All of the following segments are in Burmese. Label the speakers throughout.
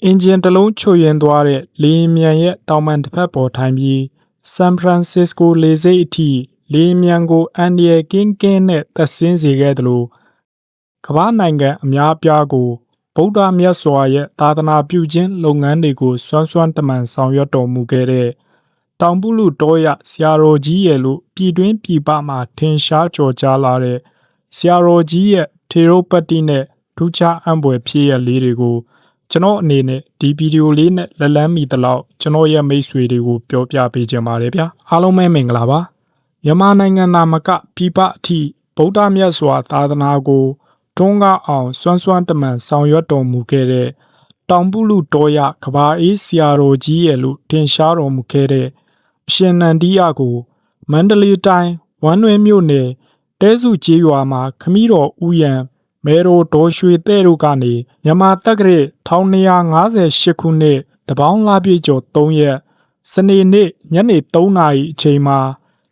Speaker 1: အင်ဂျင်တစ်လုံးချွတ်ယွင်းသွားတဲ့လေယာဉ်မြန်ရဲ့တောင်ပံတစ်ဖက်ပေါ်ထိုင်ပြီးဆန်ဖရန်စစ္စကိုလေဆိပ်အထိလေယာဉ်မြန်ကိုအန်ဒီယယ်ကင်းကင်းနဲ့သက်ဆင်းစေခဲ့သလိုကမ္ဘာနိုင်ငံအများအပြားကိုဗုဒ္ဓမြတ်စွာရဲ့သာသနာပြုခြင်းလုပ်ငန်းတွေကိုစွမ်းစွမ်းတမန်ဆောင်ရွက်တော်မူခဲ့တဲ့တောင်ပုလူတော်ရဆရာတော်ကြီးရဲ့လို့ပြည်တွင်းပြည်ပမှာထင်ရှားကျော်ကြားလာတဲ့ဆရာတော်ကြီးရဲ့ထေရပတ္တိနဲ့ထူးခြားအံ့ဖွယ်ဖြစ်ရလေးတွေကိုကျွန်တော်အနေနဲ့ဒီဗီဒီယိုလေးနဲ့လက်လန်းမိသလောက်ကျွန်တော်ရဲ့မိတ်ဆွေတွေကိုပြောပြပေးခြင်းပါတယ်ဗျာအားလုံးပဲမင်္ဂလာပါမြန်မာနိုင်ငံသားမကပြည်ပအထိဗုဒ္ဓမြတ်စွာသာသနာကိုတွန်းကားအောင်စွမ်းစွမ်းတမန်ဆောင်ရွက်တော်မူခဲ့တဲ့တောင်ပုလူတော်ရကဘာအေးဆရာတော်ကြီးရဲ့လို့ထင်ရှားတော်မူခဲ့တဲ့အရှင်နန္ဒီယကိုမန္တလေးတိုင်းဝမ်းတွင်းမြို့နယ်တဲစုကျေးရွာမှာခမည်းတော်ဦးရန်မဲရိုဒေါ်ရွှေတဲ့တို့ကနေမြန်မာတက္ကရာ1258ခုနှစ်တပေါင်းလပြည့်ကျော်3ရက်စနေနေ့ညနေ3နာရီအချိန်မှာ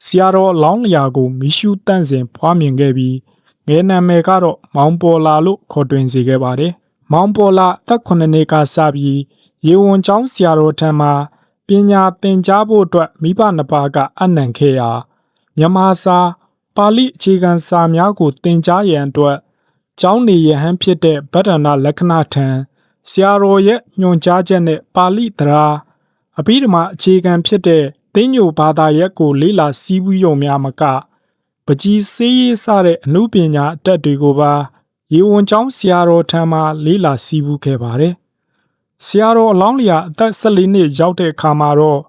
Speaker 1: ဆရာတော်အလောင်းလျာကိုမိရှုတန့်စင်ဖွားမြင်ခဲ့ပြီးငယ်နာမည်ကတော့မောင်ပေါ်လာလို့ခေါ်တွင်စေခဲ့ပါတယ်။မောင်ပေါ်လာအသက်9နှစ်ကစပြီးရေဝန်ကျောင်းဆရာတော်ထံမှာပညာသင်ကြားဖို့အတွက်မိဘနှစ်ပါးကအနံ့ခဲ့ရာမြန်မာစာပါဠိအခြေခံစာများကိုသင်ကြားရန်အတွက်ကျောင်းနေရဟန်းဖြစ်တဲ့ဗဒ္ဒနာလက္ခဏာထံဆရာတော်ရဲ့ညွှန်ကြားချက်နဲ့ပါဠိတရားအဘိဓမ္မာအခြေခံဖြစ်တဲ့သိညိုဘာသာရပ်ကိုလေ့လာစည်းဝေးရုံများမကပကြီးစေးရေးစတဲ့အမှုပညာအတတ်တွေကိုပါရေဝန်ကျောင်းဆရာတော်ထံမှလေ့လာစည်းဝေးခဲ့ပါတယ်။ဆရာတော်အလောင်းလျာအသက်14နှစ်ရောက်တဲ့အခါမှာတော့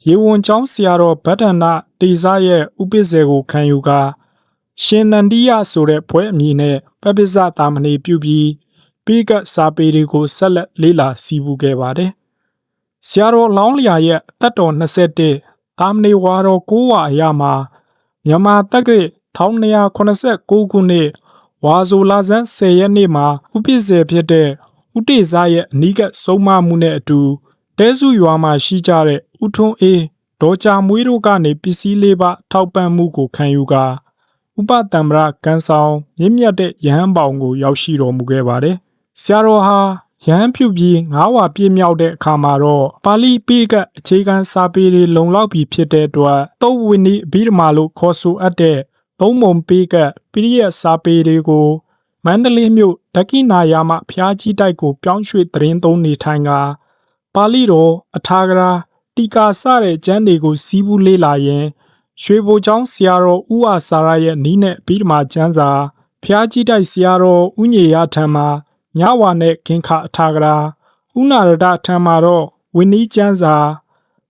Speaker 1: ရေဝန်ကျောင်းဆရာတော်ဗဒ္ဒနာတေဇရဲ့ဥပိ္ပဇေကိုခံယူကာရှင်နန္ဒီယဆိုတဲ့ဘွဲအမည်နဲ့ပပိစတာမဏေပြုပြီးပိကစာပေတွေကိုဆက်လက်လေ့လာစည်းဝေးခဲ့ပါတယ်။ဆရာတော်လောင်းလျာရဲ့အသက်တော်21တာမဏေဝါတော်9ဝါအရမှာမြန်မာတက္ကရာ1289ခုနှစ်ဝါဆိုလာဇန်10ရက်နေ့မှာဥပိ္ပဇေဖြစ်တဲ့ဥတေဇရဲ့အနိကဆုံးမမှုနဲ့အတူတဲစုရွာမှာရှိကြတဲ့ဥထွန်းအေးဒေါ်ကြာမွေးတို့ကနေပစ္စည်းလေးပါထောက်ပံ့မှုကိုခံယူကာဥပတံ္မရကံဆောင်မြင့်မြတ်တဲ့ယဟန်ပေါင်ကိုရောက်ရှိတော်မူခဲ့ပါတယ်။ဆရာတော်ဟာယဟန်ပြုပြီး9ဝါပြည့်မြောက်တဲ့အခါမှာတော့ပါဠိပိကအခြေခံစာပေတွေလုံလောက်ပြီဖြစ်တဲ့အတွက်သုတ်ဝိနည်းအဘိဓမ္မာလို့ခေါ်ဆိုအပ်တဲ့သုံးပုံပိကပိရိယစာပေတွေကိုမန္တလေးမြို့ဒက္ခိဏယာမဖျားကြီးတိုက်ကိုပြောင်းရွှေ့သတင်းသုံးနေထိုင်ကပါဠိတော်အထာဂရာတီကာစတဲ့ကျမ်းတွေကိုစီးပူးလေ့လာရင်ရွှေဘိုကျောင်းဆရာတော်ဦးဝစာရရဲ့နီးနဲ့အဘိဓမ္မာကျမ်းစာဖျားကြီးတိုက်ဆရာတော်ဦးညေရထံမှာညဝါနဲ့ခင်ခအထာဂရာဥနာရဒထံမှာတော့ဝိနည်းကျမ်းစာ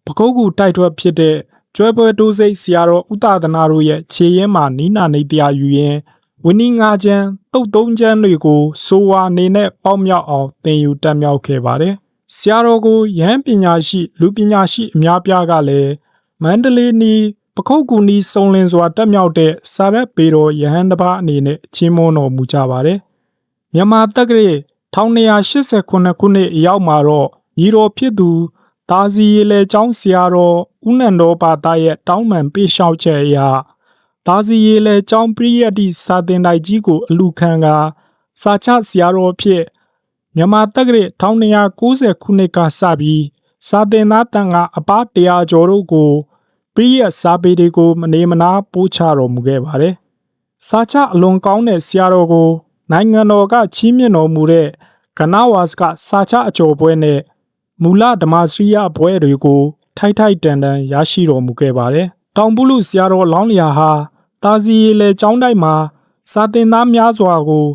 Speaker 1: ပကုတ်ကူတိုက်ထွက်ဖြစ်တဲ့ကျွဲပွဲတိုးစိတ်ဆရာတော်ဥတဒနာတို့ရဲ့ခြေရင်းမှာနီးနာနေတရားယူရင်ဝိနည်း9ကျမ်းတုတ်3ကျမ်းတွေကိုစိုးဝါနေနဲ့ပေါက်မြောက်အောင်သင်ယူတက်မြောက်ခဲ့ပါတယ်ဆရာတော်ကိုယဟန်ပညာရှိလူပညာရှိအများပြားကလည်းမန္တလေးနီးပခုတ်ကူနီးစုံလင်စွာတက်မြောက်တဲ့စာရက်ပေတော်ယဟန်တစ်ပါးအနေနဲ့ချီးမွမ်းတော်မူကြပါတယ်မြန်မာတက္ကရာ1289ခုနှစ်အရောက်မှာတော့ညီတော်ဖြစ်သူတာစီရေလေကျောင်းဆရာတော်ဦးနန္ဒောပါတရဲ့တောင်းပန်ပေးလျှောက်ချက်အရတာစီရေလေကျောင်းပရိယတ္တိစာသင်တိုက်ကြီးကိုအလူခံကစာချဆရာတော်ဖြစ်မြန်မာတက္ကရာ1290ခုနှစ်ကစပြီးစာသင်သားတန်ကအပ100ကျော်တို့ကိုပရိယတ်စာပေတွေကိုမနေမနာပို့ချတော်မူခဲ့ပါတယ်။စာချအလွန်ကောင်းတဲ့ဆရာတော်ကိုနိုင်ငံတော်ကချီးမြှင့်တော်မူတဲ့ကနဝါစကစာချအကျော်ပွဲနဲ့မူလဓမ္မစရိယဘွဲတွေကိုထိုက်ထိုက်တန်တန်ရရှိတော်မူခဲ့ပါတယ်။တောင်ပုလူဆရာတော်လောင်းလျာဟာတာစီရေလေကျောင်းတိုက်မှာစာသင်သားများစွာကို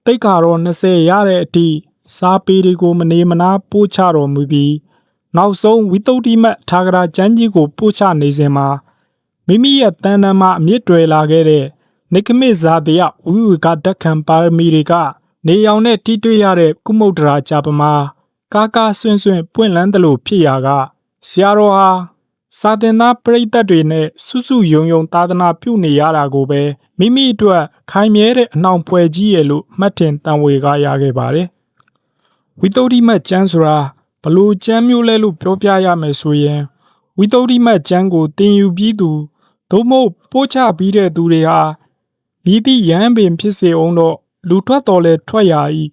Speaker 1: တိတ်ခါတော်20ရတဲ့အထိစာပေတွေကိုမနေမနာပို့ချတော်မူပြီးနောက်ဆုံးဝိသုဒ္ဓိမတ်ထာဂရာကျမ်းကြီးကိုပို့ချနေစဉ်မှာမိမိရဲ့တန်တန်မှအမြင့်တွယ်လာခဲ့တဲ့နိကမိဇာတယဝိဝေကဓက္ခံပါရမီတွေကနေရောင်နဲ့ထိတွေ့ရတဲ့ကုမုဒ္ဒရာဂျပမာကာကာဆွင့်ဆွင့်ပွင့်လန်းသလိုဖြစ်ရာကဆရာတော်ဟာစာသင်သားပရိသတ်တွေနဲ့စုစုယုံယုံသာသနာပြုနေရတာကိုပဲမိမိအတွက်ခိုင်မြဲတဲ့အနှောင်ဖွဲ့ကြီးရဲ့လို့မှတ်ထင်တန်ဝေကရခဲ့ပါတယ်ဝိသုဒ္ဓိမတ်ကျမ်းဆိုတာဘလို့ကျမ်းမျိုးလဲလို့ပြောပြရမယ်ဆိုရင်ဝိသုဒ္ဓိမတ်ကျမ်းကိုသင်ယူပြီးသူသို့မဟုတ်ပို့ချပြီးတဲ့သူတွေဟာမိသည့်ယဟန်ပင်ဖြစ်စေအောင်တော့လူထွက်တော်လဲထွက်ရ၏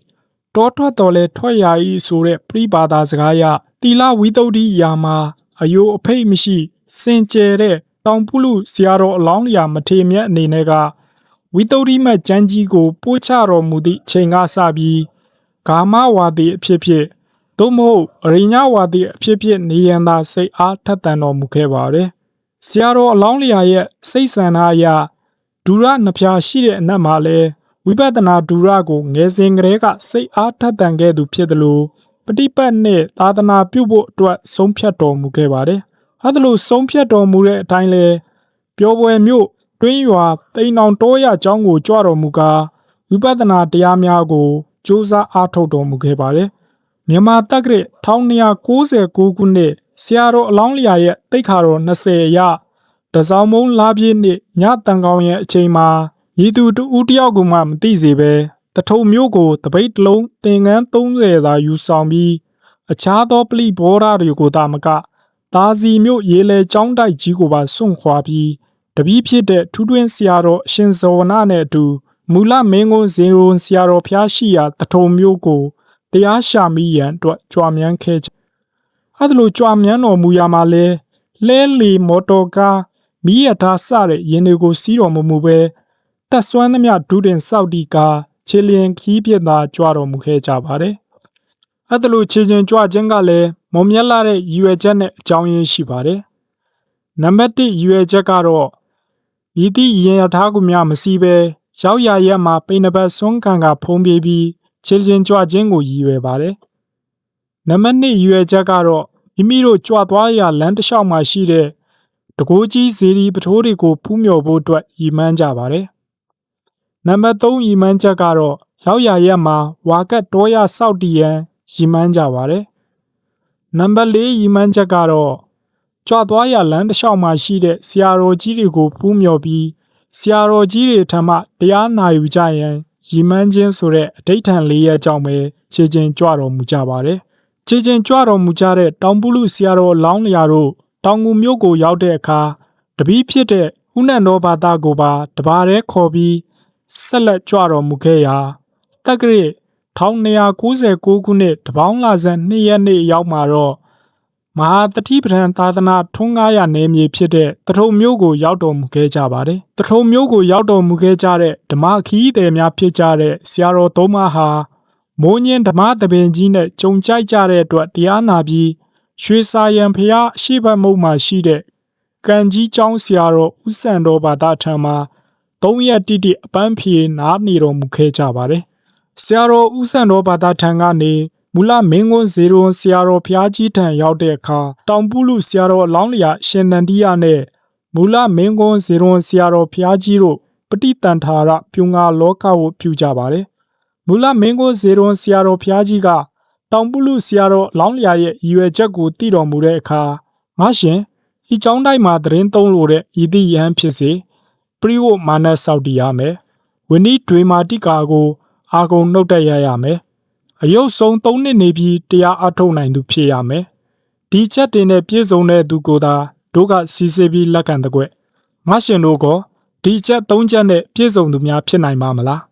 Speaker 1: တောထွက်တော်လဲထွက်ရ၏ဆိုတဲ့ပြိပါဒစကားအရတီလဝိတုဒ္ဓိယာမှာအယိုအဖိတ်မရှိစင်ကြယ်တဲ့တောင်ပုလူဆရာတော်အလောင်းလျာမထေမြတ်အနေနဲ့ကဝိတုဒ္ဓိမကျမ်းကြီးကိုပို့ချတော်မူသည့်ချိန်ကစပြီးဂါမဝါဒီအဖြစ်ဖြစ်သို့မဟုတ်အရိညာဝါဒီအဖြစ်ဖြစ်နေရန်သာစိတ်အားထက်သန်တော်မူခဲ့ပါတယ်။ဆရာတော်အလောင်းလျာရဲ့စိတ်ဆန္ဒအရဒူရနှဖျားရှိတဲ့အနက်မှာလဲဝိပဿနာဒူရကိုငယ်စဉ်ကတည်းကစိတ်အားထက်သန်ခဲ့သူဖြစ်တယ်လို့ပฏิပတ်နဲ့သာသနာပြုဖို့အတွက်ဆုံးဖြတ်တော်မူခဲ့ပါတယ်။အဲဒါလို့ဆုံးဖြတ်တော်မူတဲ့အတိုင်းလဲပျော်ပွဲမြို့တွင်းရွာတိန်အောင်တောရအကြောင်းကိုကြွတော်မူကာဝိပဿနာတရားများကိုစ조사အားထုတ်တော်မူခဲ့ပါတယ်။မြန်မာတက္ကရာ1299ခုနှစ်ဆရာတော်အလောင်းလျာရဲ့တိတ်ခါတော်20အရတစောင်းမုံလာပြည့်နှစ်ညတန်ကောင်းရဲ့အချိန်မှာဤသူတဦးတယောက်ကိုမှမသိစေပဲတထုံမျိုးကိုတပိတ်တလုံးတင်ငန်း30သာယူဆောင်ပြီးအခြားသောပလိဘောဓတွေကိုသာမကသာစီမျိုးရေလေကျောင်းတိုက်ကြီးကိုပါစွန့်ခွာပြီးတပည့်ဖြစ်တဲ့ထူးထွင်းဆရာတော်အရှင်ဇော်နာနဲ့အတူမူလမင်းကုန်းဇေယျဆရာတော်ဖျားရှိရာတထုံမျိုးကိုတရားရှာမိရန်အတွက်ကြွမြန်းခဲ့အဲဒါလိုကြွမြန်းတော်မူရာမှာလဲလီမော်တော်ကားမိရထားစတဲ့ယင်းတွေကိုစီးတော်မူပဲတက်ဆွမ်းသမျှဒုတင်စောက်တီကာခြေလျင်ခီးပြစ်သာကြွတော်မူခဲ့ကြပါတယ်။အဲဒါလိုခြေချင်းကြွခြင်းကလည်းမုံမြတ်လာတဲ့ရည်ရွယ်ချက်နဲ့အကြောင်းရင်းရှိပါတယ်။နံပါတ်1ရည်ရွယ်ချက်ကတော့ဤသည့်ရင်ရထားကိုများမစီးပဲရောက်ရရက်မှာပိဏဘတ်ဆွမ်းခံကဖုံးပြေးပြီးခြေချင်းကြွခြင်းကိုရည်ရွယ်ပါတယ်။နံပါတ်2ရည်ရွယ်ချက်ကတော့မိမိတို့ကြွသွားရလမ်းတစ်လျှောက်မှာရှိတဲ့တကိုးကြီးဇေဒီပထိုးတွေကိုဖူးမြော်ဖို့အတွက်ရည်မှန်းကြပါတယ်။နံပါတ်3ရည်မှန်းချက်ကတော့ရောက်ရရက်မှာဝါကတ်တောရစောက်တီရန်ရည်မှန်းကြပါတယ်။နံပါတ်4ရည်မှန်းချက်ကတော့ကြွသွားရလမ်းတစ်လျှောက်မှာရှိတဲ့ဆရာတော်ကြီးတွေကိုဖူးမြော်ပြီးဆရာတော်ကြီးတွေထံမှတရားနာယူကြရန်ရည်မှန်းခြင်းဆိုတဲ့အဋ္ဌံ၄ရက်ကြောင့်ပဲခြေချင်းကြွတော်မူကြပါတယ်။ခြေချင်းကြွတော်မူကြတဲ့တောင်ပုလူဆရာတော်လောင်းလျာတို့တောင်ငူမြို့ကိုရောက်တဲ့အခါတပည့်ဖြစ်တဲ့ဦးနန္ဒောဘာသာကိုပါတပါးတည်းခေါ်ပြီးဆက်လက်ကြွတော်မူခဲ့ရာတက္ကရာ1299ခုနှစ်တပေါင်းလာဇန်2ရက်နေ့ရောက်မှာတော့မဟာတတိပဌံသာသနာထွန်းကားရနယ်မြေဖြစ်တဲ့တထုံမြို့ကိုရောက်တော်မူခဲ့ကြပါတယ်။တထုံမြို့ကိုရောက်တော်မူခဲ့ကြတဲ့ဓမ္မခီးသည်များဖြစ်ကြတဲ့ဆရာတော်သုံးပါးဟာမိုးညင်းဓမ္မတပင်ကြီးနဲ့ကြုံကြိုက်ကြတဲ့အတွက်တရားနာပြီးရွှေစာရန်ဖျားအရှိဘတ်မုတ်မှာရှိတဲ့ကံကြီးကျောင်းဆရာတော်ဦးစံတော်ဘာသာထံမှာ3ရက်တိတိအပန်းဖြေနားနေတော်မူခဲ့ကြပါတယ်။ဆရာတော်ဦးစံတော်ဘာသာထံကနေမူလမင်းကွန်းဇေရွန်ဆရာတော်ဖျားကြီးထံရောက်တဲ့အခါတောင်ပုလူဆရာတော်အလောင်းလျာရှင်နန္ဒီယနဲ့မူလမင်းကွန်းဇေရွန်ဆရာတော်ဖျားကြီးတို့ပဋိတန်ထာရပြုံငါလောကကိုပြုကြပါတယ်။မူလမင်းကွန်းဇေရွန်ဆရာတော်ဖျားကြီးကတောင်ပုလူဆရာတော်အလောင်းလျာရဲ့ရည်ရွယ်ချက်ကိုသိတော်မူတဲ့အခါငါရှင်ဤကျောင်းတိုင်းမှာသတင်းသုံးလို့တဲ့ဤသည့်ယဟန်ဖြစ်စေပရိဝတ်မာနစောက်တည်ရမယ်ဝိနည်းတွေမာတိကာကိုအာကုံနှုတ်တက်ရမယ်အယုတ်ဆုံး3နှစ်နေပြီးတရားအထုတ်နိုင်သူဖြစ်ရမယ်ဒီချက်တင်နဲ့ပြည့်စုံတဲ့သူကိုသာတို့ကစီစစ်ပြီးလက်ခံတဲ့ကွငါရှင်တို့ကဒီချက်3ချက်နဲ့ပြည့်စုံသူများဖြစ်နိုင်မှာမလား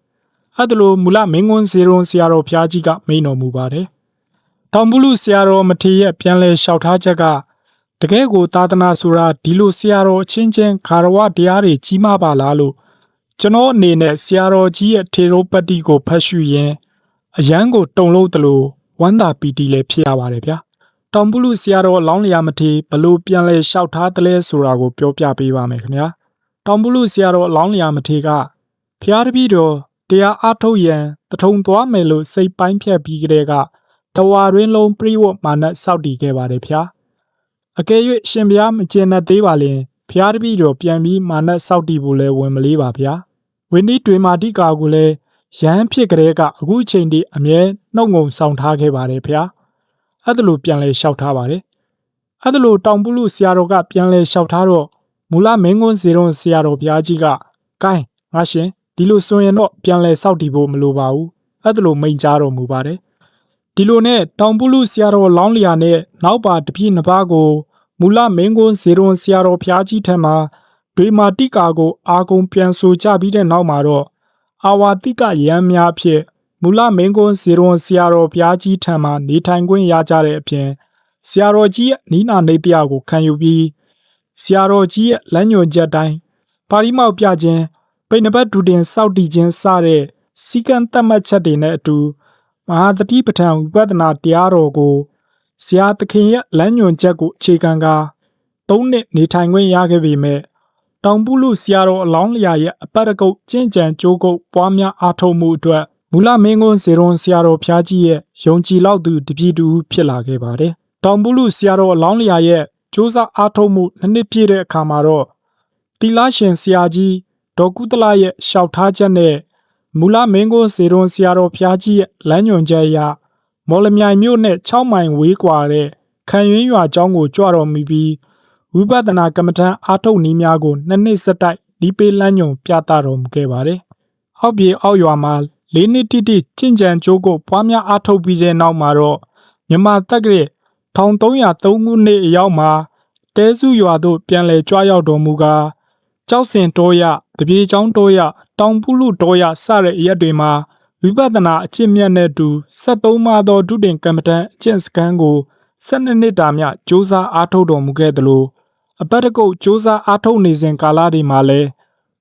Speaker 1: အဲ့ဒါလိုမူလမင်းကွန်းဇေရွန်ဆရာတော်ဖျားကြီးကမိန့်တော်မူပါတယ်တောင်ပုလူဆရာတော်မထေရရဲ့ပြန်လဲလျှောက်ထားချက်ကတကယ်ကိုသာသနာဆိုတာဒီလိုဆရာတော်အချင်းချင်းခါရဝတရားတွေကြီးမားပါလားလို့ကျွန်တော်အနေနဲ့ဆရာတော်ကြီးရဲ့ထေရောပတ္တိကိုဖတ်ရှုရင်အယံကိုတုံလို့တလို့ဝမ်းသာပီတိလည်းဖြစ်ရပါတယ်ဗျာတောင်ပုလူဆရာတော်လောင်းလျာမထေဘလို့ပြန်လဲလျှောက်ထားတယ်လဲဆိုတာကိုပြောပြပေးပါမယ်ခင်ဗျာတောင်ပုလူဆရာတော်လောင်းလျာမထေကဖျားတပည့်တော်တရားအထုတ်ရန်တထုံသွားမယ်လို့စိတ်ပိုင်းဖြတ်ပြီးကြတဲ့ကတဝါရင်းလုံးပြိဝတ်မာနစောက်တည်ခဲ့ပါတယ်ဗျာအကယ်၍ရှင်ဘုရားမကျင်တတ်သေးပါလင်ဘုရားတပည့်တော်ပြန်ပြီးမာနစောက်တည်ဖို့လဲဝင်မလေးပါဗျာဝိနည်းတွေမာတိကာကိုလည်းရဟန်းဖြစ်ကြတဲ့ကအခုချိန်ထိအမြဲနှုတ်ငုံဆောင်ထားခဲ့ပါတယ်ဗျာအဲ့ဒါလိုပြန်လဲလျှောက်ထားပါတယ်အဲ့ဒါလိုတောင်ပုလူဆရာတော်ကပြန်လဲလျှောက်ထားတော့မူလမင်းကွန်းဇေရွန်ဆရာတော်ဘုရားကြီးကကိုင်းငါရှင်ဒီလိုဆိုရင်တော့ပြန်လဲစောက်တည်ဖို့မလိုပါဘူးအဲ့ဒါလိုမိန့်ကြားတော်မူပါတယ်ဒီလိုနဲ့တောင်ပုလူဆရာတော်လောင်းလျာနဲ့နောက်ပါတပြည့်နှစ်ပါးကိုမူလမင်းကွန်းဇေရွန်ဆရာတော်ဖျားကြီးထံမှာဒွေမာတိကာကိုအာကုံပြန်ဆိုကြပြီးတဲ့နောက်မှာတော့အာဝါတိကယံများဖြစ် မူလမင်းကွန်းဇေရွန်ဆရာတော်ဘုရားကြီးထံမှနေထိုင်ခွင့်ရကြတဲ့အပြင်ဆရာတော်ကြီးရဲ့နိနာနေပြကိုခံယူပြီးဆရာတော်ကြီးရဲ့လမ်းညွှန်ချက်တိုင်းပါဠိမောက်ပြခြင်းပိဏ္ဏပတ်ဒုတင်စောက်တည်ခြင်းစတဲ့စီကံသတ်မှတ်ချက်တွေနဲ့အတူမဟာတတိပဋ္ဌာန်ဝိပဿနာတရားတော်ကိုဆရာသခင်ရဲ့လမ်းညွှန်ချက်ကိုအခြေခံကာ3နှစ်နေထိုင်ခွင့်ရခဲ့ပေမဲ့တောင်ပုလူဆရာတော်အလောင်းလျာရဲ့အပတ်တကုတ်ကျင့်ကြံကြိုးကုပ်ပွားများအားထုတ်မှုအတွက်မူလမင်းကွန်းဇေရွန်ဆရာတော်ဘုရားကြီးရဲ့ယုံကြည်လောက်သူတပည့်တူဖြစ်လာခဲ့ပါတယ်။တောင်ပုလူဆရာတော်အလောင်းလျာရဲ့ကြိုးစားအားထုတ်မှုနှစ်ပြည့်တဲ့အခါမှာတော့တီလာရှင်ဆရာကြီးဒေါ်ကုသလရဲ့လျှောက်ထားချက်နဲ့မူလမင်းကွန်းဇေရွန်ဆရာတော်ဘုရားကြီးရဲ့လမ်းညွှန်ချက်အရမော်လမြိုင်မြို့နဲ့6မိုင်ဝေးကွာတဲ့ခံရင်းရွာကျောင်းကိုကြွတော်မူပြီးဝိပဿနာကမ္မထံအားထုတ်နည်းများကို2နှစ်ဆက်တိုက်ဒီပေးလမ်းညွှန်ပြသတော်မူခဲ့ပါတယ်။အောက်ပြေအောက်ရွာမှာ4နှစ်တိတိကျင့်ကြံကြိုးကိုပွားများအားထုတ်ပြီးတဲ့နောက်မှာတော့မြန်မာတက္ကရာ1303ခုနှစ်အရောက်မှာတဲစုရွာသို့ပြန်လည်ကြွရောက်တော်မူကာကျောက်စင်တောရတပြေချောင်းတောရတောင်ပုလူတောရစတဲ့အရက်တွေမှာဝိပဿနာအကျင့်မြတ်နဲ့တူ73မှားသောဒုတင်ကမ္မထံအကျင့်စခန်းကို12နှစ်တာမြစ조사အားထုတ်တော်မူခဲ့သလိုအပတ်တကုတ်စ조사အားထုတ်နေစဉ်ကာလတွေမှာလည်း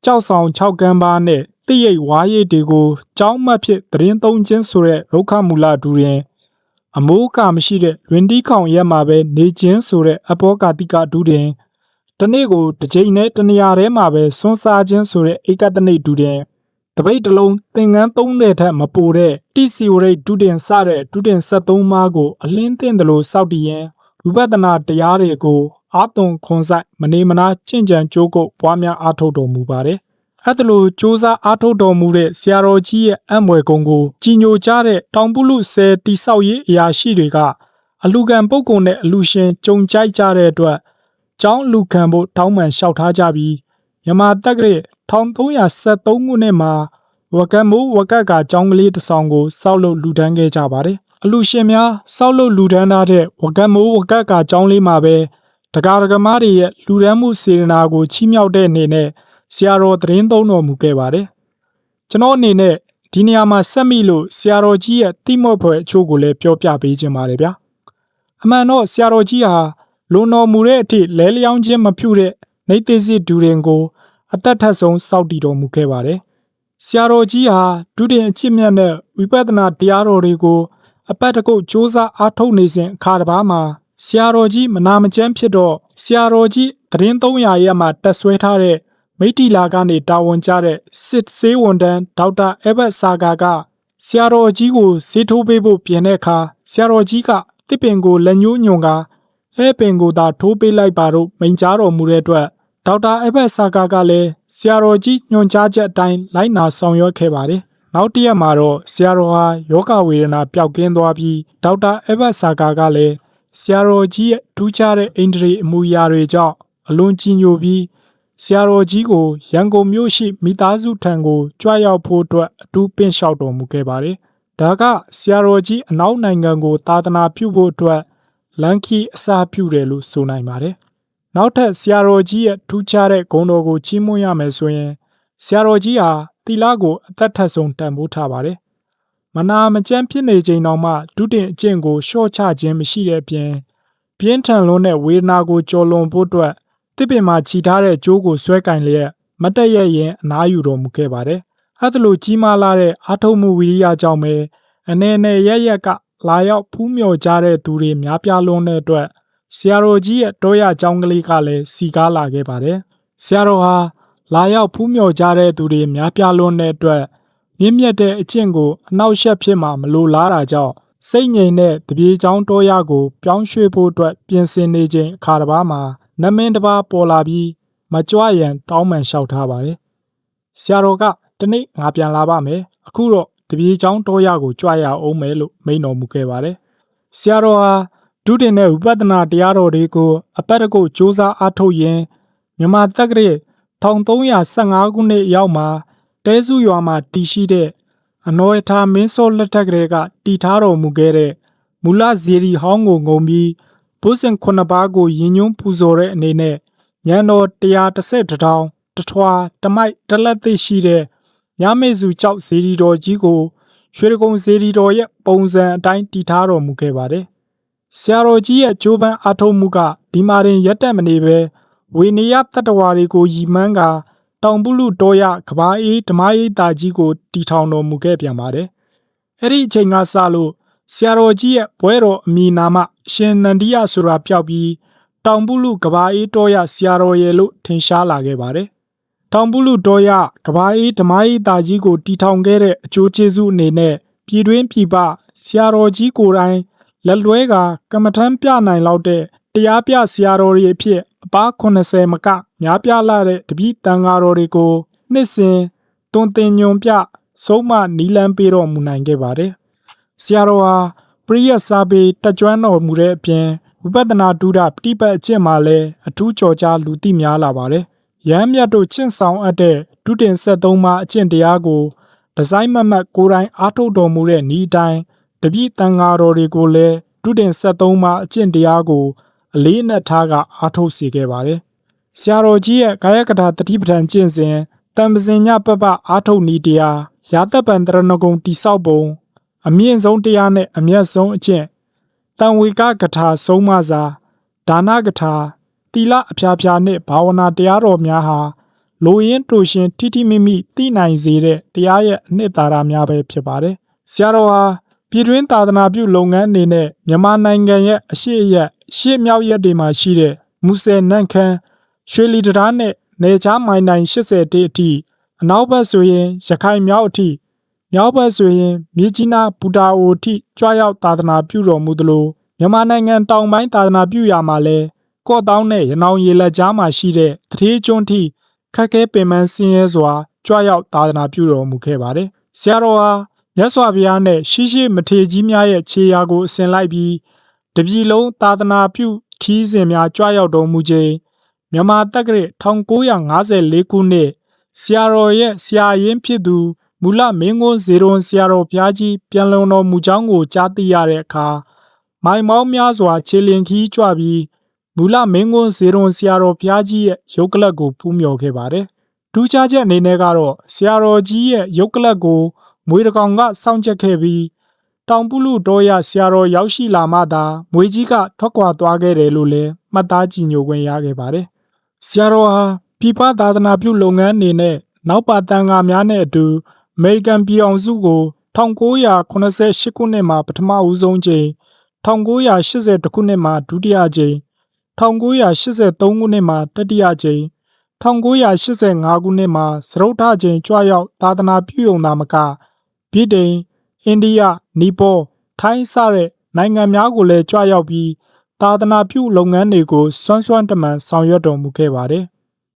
Speaker 1: ကြောက်ဆောင်6ကမ်းပါးနဲ့တိရိတ်ဝါရိတ်တွေကိုကြောင်းမှတ်ဖြစ်သတင်းသုံးခြင်းဆိုတဲ့ရုက္ခမူလဒူရင်အမိုးကမရှိတဲ့လွင်တီးခေါင်ရက်မှာပဲနေခြင်းဆိုတဲ့အဘောကာတိကဒူတင်တနေ့ကိုတစ်ချိန်နဲ့တနေရာထဲမှာပဲစွန့်စားခြင်းဆိုတဲ့ဧကတနိဒူတင်တပိတ်တလုံးသင်္ကန်း30ထက်မပိုတဲ့တိစီဝရိတ်ဒုတင်စတဲ့ဒုတင်73မှားကိုအလင်းသင့်တယ်လို့စောက်တည်ရင်ဝိပဿနာတရားတွေကိုအာသွန်ခွန်ဆိုင်မနေမနာကျင့်ကြံကြိုးကုပ်ပွားများအားထုတ်တော်မူပါတယ်။အဲ့ဒါလိုစ조사အားထုတ်တော်မူတဲ့ဆရာတော်ကြီးရဲ့အံ့ဘွယ်ကုံကိုကြီးညိုကြတဲ့တောင်ပုလူဆယ်တိဆောက်ရေးအရာရှိတွေကအလူခံပုဂ္ဂိုလ်နဲ့အလူရှင်ကြုံကြိုက်ကြတဲ့အတွက်ကျောင်းလူခံဖို့တောင်းပန်လျှောက်ထားကြပြီးမြန်မာတက္ကရာ1373ခုနှစ်မှာဝကမိုးဝကကကျောင်းကလေးတစ်ဆောင်ကိုစောက်လုပ်လူဒန်းခဲ့ကြပါတယ်။အလူရှင်များစောက်လုပ်လူဒန်းထားတဲ့ဝကမိုးဝကကကျောင်းလေးမှာပဲတရားဓမ္မတွေရဲ့လူဒန်းမှုစေတနာကိုချီးမြှောက်တဲ့အနေနဲ့ဆရာတော်သတင်းသုံးတော်မူခဲ့ပါတယ်။ကျွန်တော်အနေနဲ့ဒီနေရာမှာဆက်မိလို့ဆရာတော်ကြီးရဲ့တိမော့ဖွယ်အချို့ကိုလည်းပြောပြပေးခြင်းပါတယ်ဗျာ။အမှန်တော့ဆရာတော်ကြီးဟာလွန်တော်မူတဲ့အထိလဲလျောင်းခြင်းမပြုတဲ့နေသိစစ်ဒူရင်ကိုအသက်ထက်ဆုံးစောင့်တည်တော်မူခဲ့ပါတယ်။ဆရာတော်ကြီးဟာဒုတင်အချစ်မြတ်တဲ့ဝိပဿနာတရားတော်တွေကိုအပတ်တကုတ်စ조사အားထုတ်နေစဉ်အခါတစ်ပါးမှာဆရာတော်ကြီးမနာမကျန်းဖြစ်တော့ဆရာတော်ကြီးသတင်း300ရက်မှာတက်ဆွဲထားတဲ့မိထီလာကနေတာဝန်ကျတဲ့စစ်ဆေးဝန်တန်းဒေါက်တာအဘတ်စာကာကဆရာတော်ကြီးကိုဆေးထိုးပေးဖို့ပြင်တဲ့အခါဆရာတော်ကြီးကတစ်ပင်ကိုလက်ညှိုးညွှန်ကာအဲပင်ကိုသာထိုးပေးလိုက်ပါတော့မိန့်ကြားတော်မူတဲ့အတွက်ဒေါက်တာအဘတ်စာကာကလည်းဆရာတော်ကြီးညွှန်ကြားချက်အတိုင်းလိုက်နာဆောင်ရွက်ခဲ့ပါတယ်။နောက်တစ်ရက်မှာတော့ဆရာတော်ဟာယောဂဝေဒနာပျောက်ကင်းသွားပြီးဒေါက်တာအဘတ်စာကာကလည်းဆရာတော်ကြီးရဲ့ထူးခြားတဲ့အိန္ဒြေအမူအရာတွေကြောင့်အလွန်ကြည်ညိုပြီးဆရာတော်ကြီးကိုရန်ကုန်မြို့ရှိမိသားစုထံကိုကြွရောက်ဖို့အတွက်အထူးပင့်လျှောက်တော်မူခဲ့ပါတယ်။ဒါကဆရာတော်ကြီးအနောက်နိုင်ငံကိုသာသနာပြုဖို့အတွက်လန်ခီအစာပြုတယ်လို့ဆိုနိုင်ပါတယ်။နောက်ထပ်ဆရာတော်ကြီးရဲ့ထူးခြားတဲ့ဂုဏ်တော်ကိုချီးမွမ်းရမယ်ဆိုရင်ဆရာတော်ကြီးဟာသီလကိုအသက်ထက်ဆုံးတန်ဖိုးထားပါတယ်။မနာမကျန်းဖြစ်နေချိန်တောင်မှဒုတင်အကျင့်ကိုလျှော့ချခြင်းမရှိတဲ့အပြင်ပြင်းထန်လွန်းတဲ့ဝေဒနာကိုကျော်လွန်ဖို့အတွက်တစ်ပင်မှာခြိထားတဲ့ကြိုးကိုဆွဲကင်လျက်မတက်ရရင်အနားယူတော်မူခဲ့ပါတယ်။အဲဒါလိုကြီးမားလာတဲ့အာထုံမှုဝိရိယကြောင့်ပဲအနေနဲ့ရက်ကလာရောက်ဖူးမြော်ကြတဲ့သူတွေများပြားလွန်းတဲ့အတွက်ဆရာတော်ကြီးရဲ့တောရကျောင်းကလေးကလည်းစီကားလာခဲ့ပါတယ်။ဆရာတော်ဟာလာရောက်ဖူးမြော်ကြတဲ့သူတွေများပြားလွန်းတဲ့အတွက်မြင့်မြတ်တဲ့အကျင့်ကိုအနောက်ရှက်ဖြစ်မှမလိုလားတာကြောင့်စိတ်ငြိမ်တဲ့တပြေချောင်းတောရကိုပြောင်းရွှေ့ဖို့အတွက်ပြင်ဆင်နေခြင်းအခါတစ်ပါးမှာနမင်းတစ်ပါးပေါ်လာပြီးမကြွရန်တောင်းပန်လျှောက်ထားပါတယ်။ဆရာတော်ကတနေ့ငါပြန်လာပါမယ်။အခုတော့တပြေချောင်းတောရကိုကြွရအောင်မယ်လို့မိန့်တော်မူခဲ့ပါတယ်။ဆရာတော်ဟာဒုတင်တဲ့ဝိပဿနာတရားတော်တွေကိုအပတ်တကုတ်စ조사အားထုတ်ရင်းမြန်မာတက္ကရာ1315ခုနှစ်ရောက်မှာတဲစုရွာမှာတည်ရှိတဲ့အနော်ရထာမင်းစောလက်ထက်ကလေးကတည်ထားတော်မူခဲ့တဲ့မူလဇေရီဟောင်းကိုငုံပြီးဘုဇင်9ပါးကိုရင်ညွန်းပူဇော်တဲ့အနေနဲ့ညံတော်130တောင်တထွာတမိုက်တလက်သိရှိတဲ့ညမေစုကျောက်ဇေဒီတော်ကြီးကို ရွှေကုံစေတီတော်ရဲ့ပုံစံအတိုင်းတည်ထားတော်မူခဲ့ပါတယ်။ဆရာတော်ကြီးရဲ့ကြိုးပမ်းအားထုတ်မှုကဒီမှာတင်ရက်တက်မနေပဲဝေနေယတတ္တဝါတွေကိုရည်မှန်းကာတောင်ပုလူတော်ရကဘာအေးဓမ္မရိပ်သာကြီးကိုတည်ထောင်တော်မူခဲ့ပြန်ပါတယ်။အဲ့ဒီအချိန်ကစလို့ဆရာတော်ကြီးရဲ့ဘွဲတော်အမည်နာမအရှင်နန္ဒီယဆိုတာပျောက်ပြီးတောင်ပုလူကဘာအေးတော်ရဆရာတော်ရဲ့လို့ထင်ရှားလာခဲ့ပါတယ်။တောင်ပုလူတော်ရကဘာအေးဓမ္မရိပ်သာကြီးကိုတည်ထောင်ခဲ့တဲ့အကျိုးကျေးဇူးအနေနဲ့ပြည်တွင်းပြည်ပဆရာတော်ကြီးကိုယ်တိုင်လက်လွဲကကမ္မထမ်းပြနိုင်လောက်တဲ့တရားပြဆရာတော်တွေအဖြစ်အပါ80မကများပြားလာတဲ့တပည့်တန်ဃာတော်တွေကိုနှစ်စဉ်တွင်တင်ညွန်ပြဆုံးမနီလန်းပေးတော်မူနိုင်ခဲ့ပါတယ်။ဆရာတော်ဟာပရိယတ်စာပေတက်ကြွတော်မူတဲ့အပြင်ဝိပဿနာဒုဒပฏิပတ်အကျင့်မှာလည်းအထူးကြော်ကြားလူသိများလာပါတယ်။ရဟန်းမြတ်တို့ချင့်ဆောင်အပ်တဲ့ဒုတင်73မှာအကျင့်တရားကိုဒီဇိုင်းမတ်ကိုယ်တိုင်အားထုတ်တော်မူတဲ့ဤတိုင်းတပည့်တန်ဃာတော်တွေကိုလည်းဒုတင်73မှာအကျင့်တရားကိုအလေးအနက်ထားကအားထုတ်စေခဲ့ပါတယ်။ဆရာတော်ကြီးရဲ့ကာယကထာတတိပဋ္ဌာန်ကျင့်စဉ်တံပစင်ညပပအားထုတ်နည်းတရားရာတပံတရဏဂုံတိဆောက်ပုံအမြင့်ဆုံးတရားနဲ့အမြတ်ဆုံးအကျင့်တံဝေကကထာဆုံးမစာဒါနကထာသီလအဖျားဖျားနဲ့ဘာဝနာတရားတော်များဟာလိုရင်းတူရှင်ထိထိမိမိသိနိုင်စေတဲ့တရားရဲ့အနှစ်သာရများပဲဖြစ်ပါတယ်။ဆရာတော်ဟာပြည်တွင်းသာသနာပြုလုပ်ငန်းအနေနဲ့မြန်မာနိုင်ငံရဲ့အရှိအရက်ရှေ့မြောက်ရက်တွေမှာရှိတဲ့မူဆယ်နန့်ခမ်းရွှေလီတရားနဲ့နေချားမိုင်တိုင်80တိအထိအနောက်ဘက်ဆိုရင်ရခိုင်မြောက်အထိမြောက်ဘက်ဆိုရင်မြေကြီးနားဘူတာအိုအထိကြွရောက်သာသနာပြုတော်မူသလိုမြန်မာနိုင်ငံတောင်ပိုင်းသာသနာပြုရာမှာလည်းကော့တောင်းနဲ့ရနောင်ရေလက်ကြားမှာရှိတဲ့တထေးကျွန်းထိခက်ခဲပင်ပန်းဆင်းရဲစွာကြွရောက်သာသနာပြုတော်မူခဲ့ပါတယ်။ဆရာတော်ဟာမြတ်စွာဘုရားနဲ့ရှိမထေကြီးများရဲ့ခြေရာကိုအစဉ်လိုက်ပြီးတပြည်လုံးသာသနာပြုခီးစဉ်များကြွရောက်တော်မူခြင်းမြန်မာတက္ကရာ1954ခုနှစ်ဆရာတော်ရဲ့ဆရာရင်းဖြစ်သူမူလမင်းကွန်းဇေရွန်ဆရာတော်ဘုရားကြီးပြန်လုံတော်မူကြောင်းကိုကြားသိရတဲ့အခါမိုင်မောင်းများစွာခြေလျင်ခီးကြွပြီးမူလမင်းကွန်းဇေရွန်ဆရာတော်ဘုရားကြီးရဲ့ရုပ်ကလပ်ကိုဖူးမြော်ခဲ့ပါတယ်။ထူးခြားချက်အနေနဲ့ကတော့ဆရာတော်ကြီးရဲ့ရုပ်ကလပ်ကိုမွေတကောင်ကစောင့်ကြက်ခဲ့ပြီးတောင်ပုလူတော်ရဆရာတော်ရောက်ရှိလာမှသာမွေကြီးကထွက်ခွာသွားခဲ့တယ်လို့လည်းမှတ်သားကြည့်ညိုခွင့်ရခဲ့ပါတယ်။ဆရာတော်ဟာပြည်ပသာသနာပြုလုပ်ငန်းအနေနဲ့နောက်ပါတန်ဃာများနဲ့အတူအမေရိကန်ပြည်အောင်စုကို1988ခုနှစ်မှာပထမဦးဆုံးကြိမ်1980ခုနှစ်မှာဒုတိယကြိမ်1983ခုနှစ်မှာတတိယကြိမ်1985ခုနှစ်မှာစတုတ္ထကြိမ်ကြွရောက်သာသနာပြုယုံသာမကဗြိတိန်အိန္ဒိယနီပေါထိုင်းစတဲ့နိုင်ငံများကိုလည်းကြွရောက်ပြီးသာသနာပြုလုပ်ငန်းတွေကိုစွမ်းတမန်ဆောင်ရွက်တော်မူခဲ့ပါတယ်